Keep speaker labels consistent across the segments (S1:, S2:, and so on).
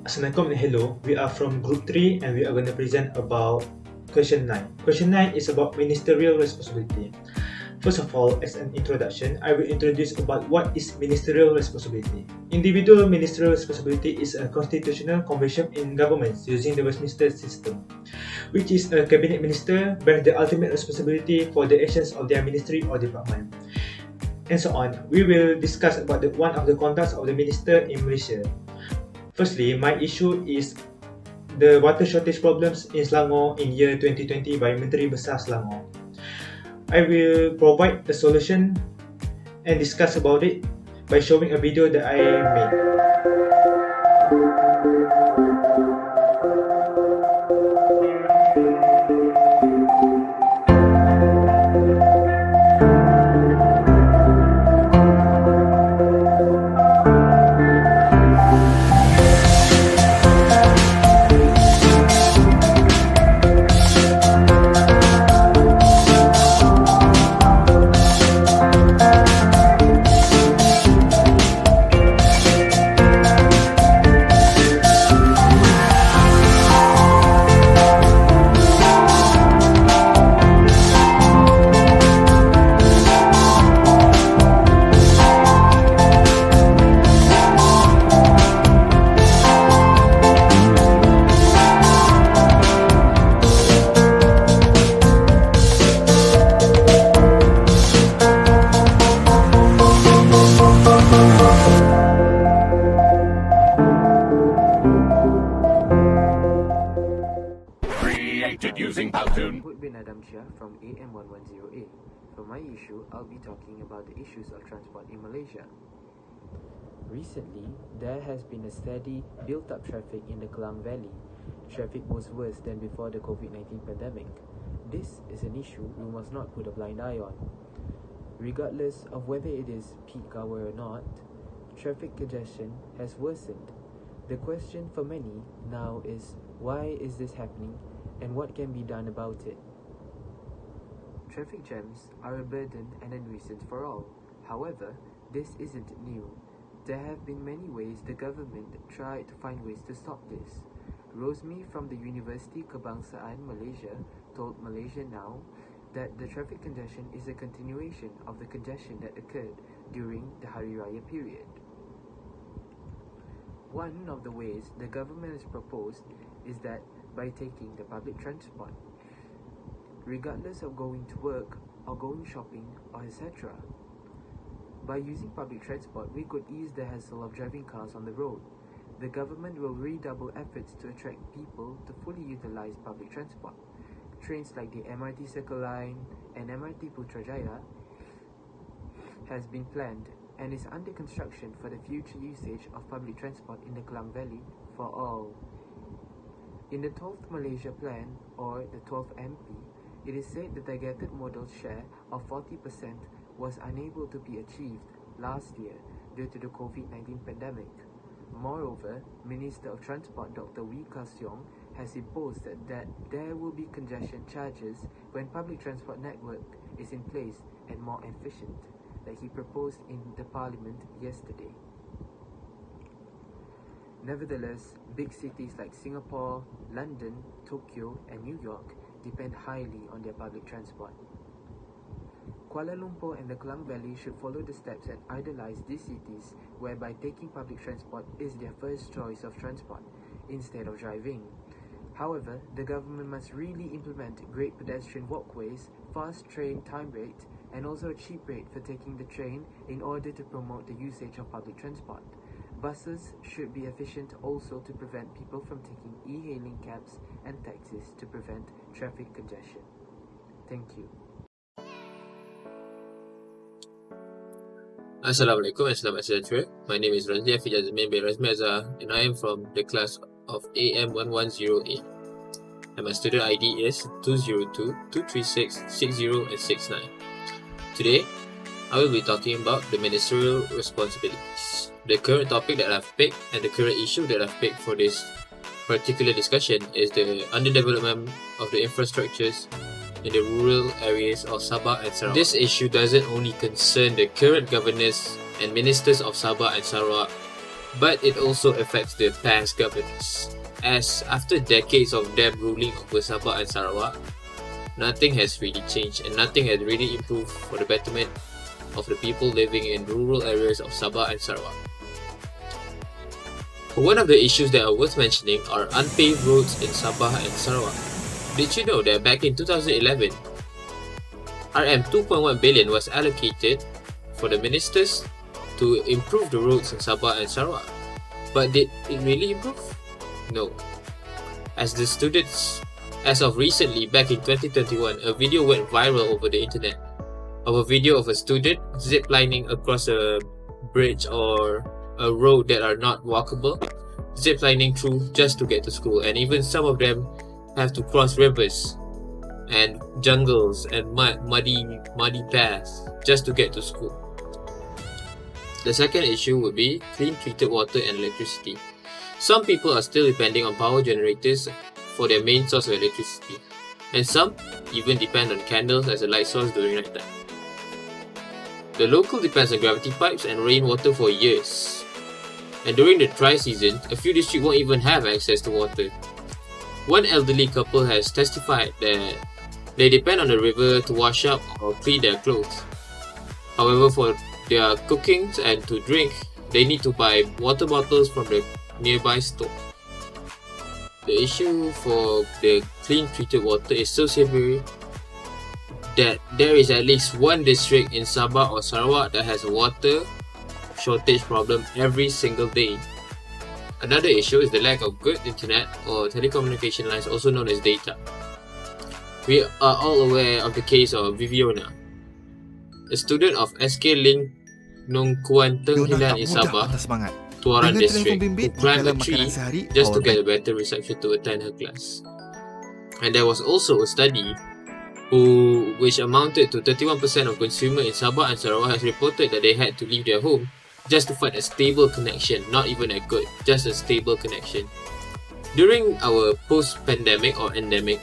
S1: Assalamualaikum and hello. We are from Group 3 and we are going to present about question 9. Question 9 is about ministerial responsibility. First of all, as an introduction, I will introduce about what is ministerial responsibility. Individual ministerial responsibility is a constitutional convention in governments using the Westminster system, which is a cabinet minister bears the ultimate responsibility for the actions of their ministry or department, and so on. We will discuss about one of the conducts of the minister in Malaysia. Firstly, my issue is the water shortage problems in Selangor in year 2020 by Menteri Besar Selangor. I will provide a solution and discuss about it by showing a video that I made.
S2: Using PAD102. From AM110A. For my issue, I'll be talking about the issues of transport in Malaysia. Recently, there has been a steady built-up traffic in the Klang Valley. Traffic was worse than before the COVID-19 pandemic. This is an issue we must not put a blind eye on. Regardless of whether it is peak hour or not, traffic congestion has worsened. The question for many now is, why is this happening and what can be done about it? Traffic jams are a burden and a nuisance for all. However, this isn't new. There have been many ways the government tried to find ways to stop this. Rosmi from the University Kebangsaan Malaysia told Malaysia Now that the traffic congestion is a continuation of the congestion that occurred during the Hari Raya period. One of the ways the government has proposed is that by taking the public transport, regardless of going to work or going shopping or etc. By using public transport, we could ease the hassle of driving cars on the road. The government will redouble efforts to attract people to fully utilize public transport. Trains like the MRT Circle Line and MRT Putrajaya has been planned and is under construction for the future usage of public transport in the Klang Valley for all. In the 12th Malaysia Plan, or the 12th MP, it is said the targeted modal share of 40% was unable to be achieved last year due to the COVID-19 pandemic. Moreover, Minister of Transport Dr. Wee Ka Siong has imposed that there will be congestion charges when public transport network is in place and more efficient, like he proposed in the Parliament yesterday. Nevertheless, big cities like Singapore, London, Tokyo, and New York depend highly on their public transport. Kuala Lumpur and the Klang Valley should follow the steps and idolize these cities, whereby taking public transport is their first choice of transport instead of driving. However, the government must really implement great pedestrian walkways, fast train time rate, and also a cheap rate for taking the train in order to promote the usage of public transport. Buses should be efficient also to prevent people from taking e-hailing cabs and taxis to prevent traffic congestion. Thank you.
S3: Assalamualaikum and selamat sejahtera. My name is Razli Afiq Azmin bin Razmi Azhar and I am from the class of AM110A. And my student ID is 202-236-60 and 69. Today, I will be talking about the ministerial responsibilities. The current topic that I've picked and the current issue that I've picked for this particular discussion is the underdevelopment of the infrastructures in the rural areas of Sabah and Sarawak. This issue doesn't only concern the current governors and ministers of Sabah and Sarawak, but it also affects the past governors, as after decades of them ruling over Sabah and Sarawak, nothing has really changed and nothing has really improved for the betterment of the people living in rural areas of Sabah and Sarawak. One of the issues that are worth mentioning are unpaved roads in Sabah and Sarawak. Did you know that back in 2011, RM 2.1 billion was allocated for the ministers to improve the roads in Sabah and Sarawak? But did it really improve? No. As of recently, back in 2021, a video went viral over the internet of a video of a student ziplining across a bridge or a road that are not walkable, ziplining through just to get to school, and even some of them have to cross rivers and jungles and muddy paths just to get to school. The second issue would be clean treated water and electricity. Some people are still depending on power generators for their main source of electricity, and some even depend on candles as a light source during night time. The local depends on gravity pipes and rainwater for years, and during the dry season, a few districts won't even have access to water. One elderly couple has testified that they depend on the river to wash up or clean their clothes. However, for their cooking and to drink, they need to buy water bottles from the nearby store. The issue for the clean treated water is so severe that there is at least one district in Sabah or Sarawak that has a water shortage problem every single day. Another issue is the lack of good internet or telecommunication lines, also known as data. We are all aware of the case of Viviana, a student of SK Link Nong Kuan Teng Hilan in Sabah, Tuaran District, who climbed a tree just to get a better reception to attend her class. And there was also a study which amounted to 31% of consumers in Sabah and Sarawak has reported that they had to leave their home just to find a stable connection, not even a good, just a stable connection. During our post-pandemic or endemic,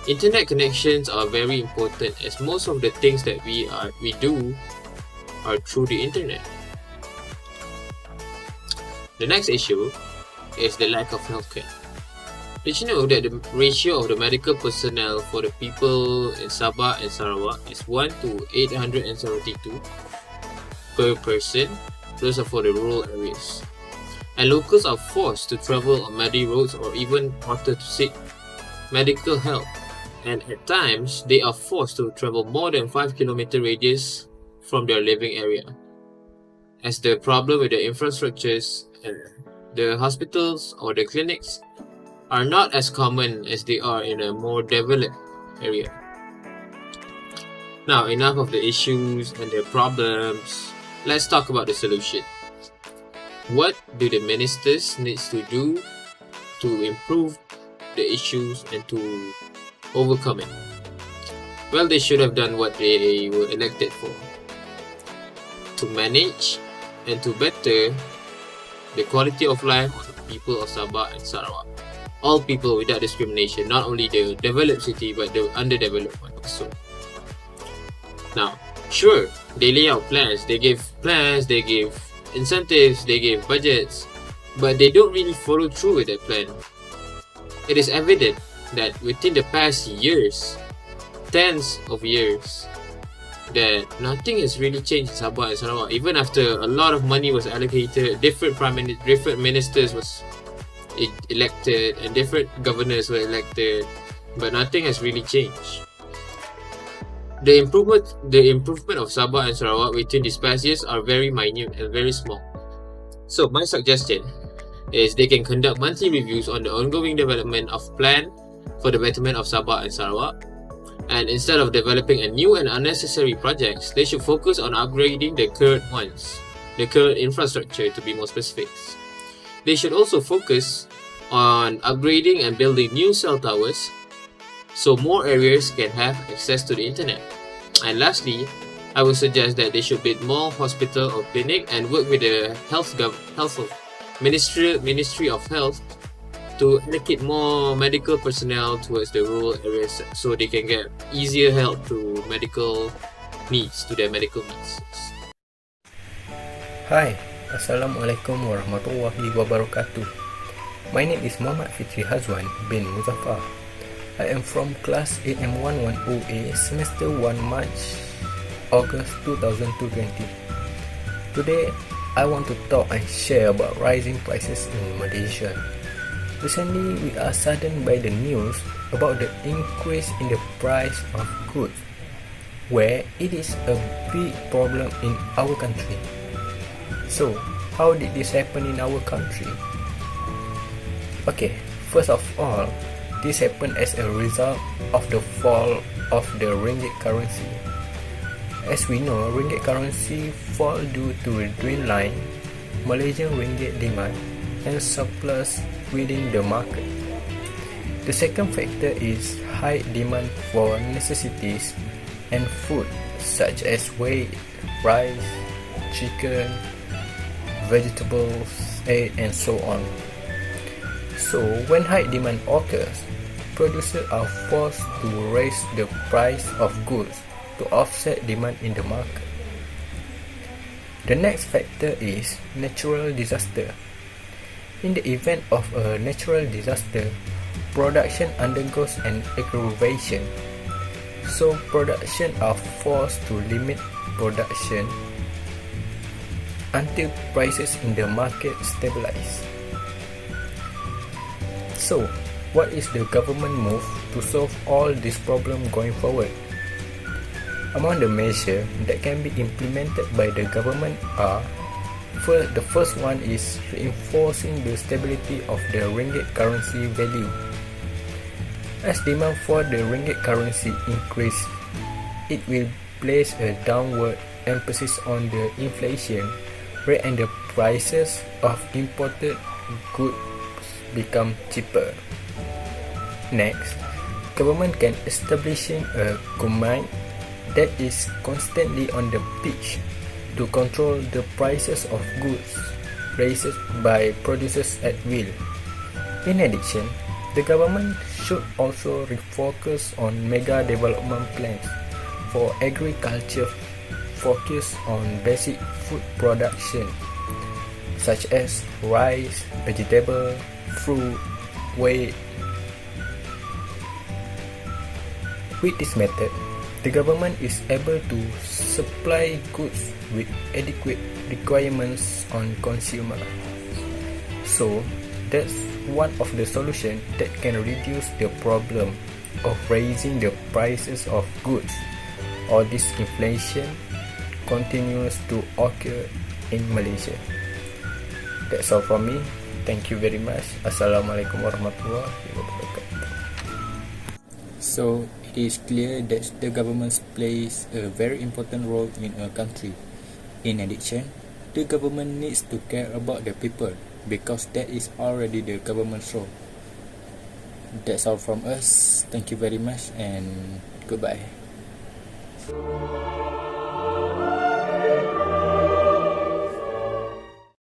S3: internet connections are very important as most of the things that we do are through the internet. The next issue is the lack of healthcare. Did you know that the ratio of the medical personnel for the people in Sabah and Sarawak is 1 to 872 per person? Those are for the rural areas. And locals are forced to travel on muddy roads or even water to seek medical help. And at times, they are forced to travel more than 5-kilometer radius from their living area. As the problem with the infrastructures, the hospitals or the clinics are not as common as they are in a more developed area. Now, enough of the issues and their problems. Let's talk about the solution. What do the ministers need to do to improve the issues and to overcome it? Well, they should have done what they were elected for: to manage and to better the quality of life of the people of Sabah and Sarawak. All people without discrimination, not only the developed city but the underdeveloped one also. Now, sure, they lay out plans, they give incentives, they give budgets, but they don't really follow through with that plan. It is evident that within the past years, tens of years, that nothing has really changed in Sabah and Sarawak. Even after a lot of money was allocated, different ministers was elected and different governors were elected, but nothing has really changed. The improvement of Sabah and Sarawak within these past years are very minute and very small. So my suggestion is they can conduct monthly reviews on the ongoing development of plan for the betterment of Sabah and Sarawak. And instead of developing a new and unnecessary projects, they should focus on upgrading the current ones, the current infrastructure to be more specific. They should also focus on upgrading and building new cell towers so more areas can have access to the internet. And lastly, I would suggest that they should build more hospital or clinic and work with the Ministry of Health to allocate more medical personnel towards the rural areas so they can get easier help to their medical needs.
S4: Hi, Assalamualaikum warahmatullahi wabarakatuh. My name is Muhammad Fitri Hazwan bin Muzaffar. I am from class AM110A, semester 1 March, August 2020. Today, I want to talk and share about rising prices in Malaysia. Recently, we are saddened by the news about the increase in the price of goods, where it is a big problem in our country. So, how did this happen in our country? Okay, first of all, this happened as a result of the fall of the ringgit currency. As we know, ringgit currency fall due to a dwindling Malaysian ringgit demand and surplus within the market. The second factor is high demand for necessities and food such as wheat, rice, chicken, vegetables, egg, and so on. So, when high demand occurs, producers are forced to raise the price of goods to offset demand in the market. The next factor is natural disaster. In the event of a natural disaster, production undergoes an aggravation. So, production are forced to limit production until prices in the market stabilize. So, what is the government move to solve all this problem going forward? Among the measures that can be implemented by the government are: the first one is reinforcing the stability of the ringgit currency value. As demand for the ringgit currency increase, it will place a downward emphasis on the inflation rate and the prices of imported goods become cheaper. Next, government can establish a command that is constantly on the pitch to control the prices of goods raised by producers at will. In addition, the government should also refocus on mega development plans for agriculture focus on basic food production such as rice, vegetable, fruit, wheat. With this method, the government is able to supply goods with adequate requirements on consumer. So, that's one of the solutions that can reduce the problem of raising the prices of goods, or this inflation continues to occur in Malaysia. That's all from me. Thank you very much. Assalamualaikum warahmatullahi wabarakatuh. So, it is clear that the government plays a very important role in a country. In addition, the government needs to care about the people because that is already the government's role. That's all from us. Thank you very much and goodbye.